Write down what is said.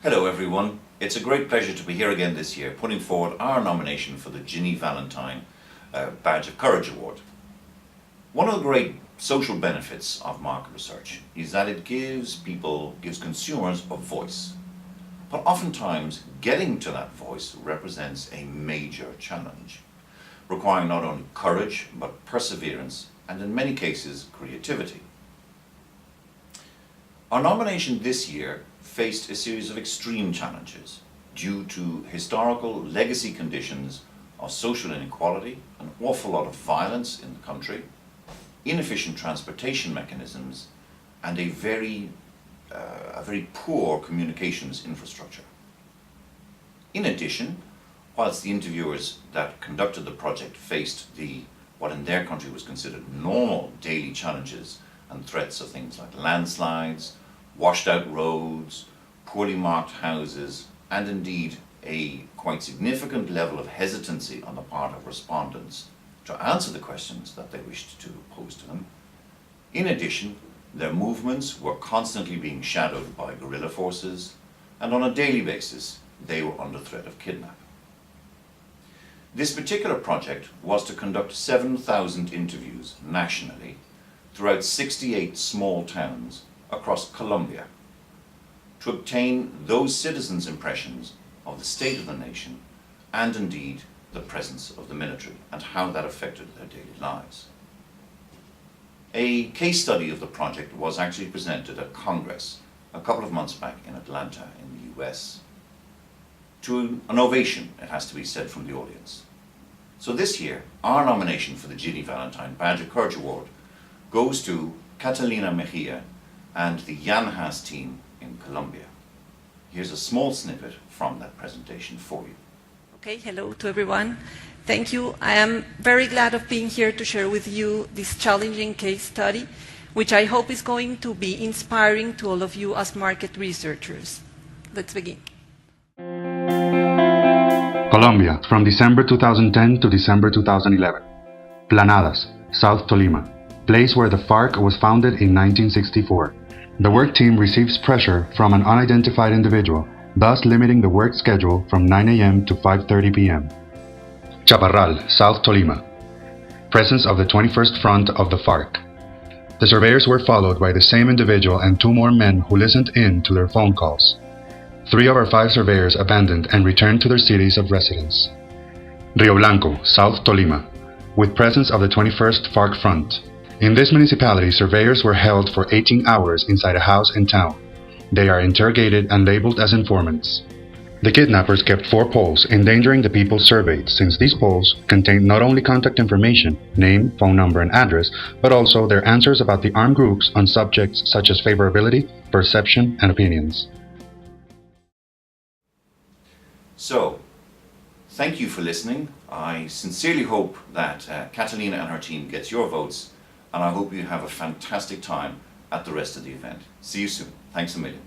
Hello everyone, it's a great pleasure to be here again this year putting forward our nomination for the Ginny Valentine Badge of Courage Award. One of the great social benefits of market research is that it gives consumers a voice. But oftentimes getting to that voice represents a major challenge, requiring not only courage but perseverance and in many cases creativity. Our nomination this year faced a series of extreme challenges due to historical legacy conditions of social inequality, an awful lot of violence in the country, inefficient transportation mechanisms, and a very poor communications infrastructure. In addition, whilst the interviewers that conducted the project faced what in their country was considered normal daily challenges and threats of things like landslides, washed out roads, poorly marked houses, and indeed a quite significant level of hesitancy on the part of respondents to answer the questions that they wished to pose to them. In addition, their movements were constantly being shadowed by guerrilla forces, and on a daily basis they were under threat of kidnapping. This particular project was to conduct 7,000 interviews nationally throughout 68 small towns across Colombia to obtain those citizens' impressions of the state of the nation and indeed the presence of the military and how that affected their daily lives. A case study of the project was actually presented at Congress a couple of months back in Atlanta in the US, to an ovation, it has to be said, from the audience. So this year, our nomination for the Ginny Valentine Badge of Courage Award goes to Catalina Mejia and the Yanhas team in Colombia. Here's a small snippet from that presentation for you. Okay, hello to everyone. Thank you. I am very glad of being here to share with you this challenging case study, which I hope is going to be inspiring to all of you as market researchers. Let's begin. Colombia, from December 2010 to December 2011. Planadas, South Tolima, place where the FARC was founded in 1964. The work team receives pressure from an unidentified individual, thus limiting the work schedule from 9 a.m. to 5:30 p.m. Chaparral, South Tolima, presence of the 21st Front of the FARC. The surveyors were followed by the same individual and two more men who listened in to their phone calls. 3 of our 5 surveyors abandoned and returned to their cities of residence. Rio Blanco, South Tolima, with presence of the 21st FARC Front. In this municipality, surveyors were held for 18 hours inside a house in town. They are interrogated and labeled as informants. The kidnappers kept 4 polls, endangering the people surveyed, since these polls contained not only contact information, name, phone number, and address, but also their answers about the armed groups on subjects such as favorability, perception, and opinions. So, thank you for listening. I sincerely hope that Catalina and her team gets your votes, and I hope you have a fantastic time at the rest of the event. See you soon. Thanks a million.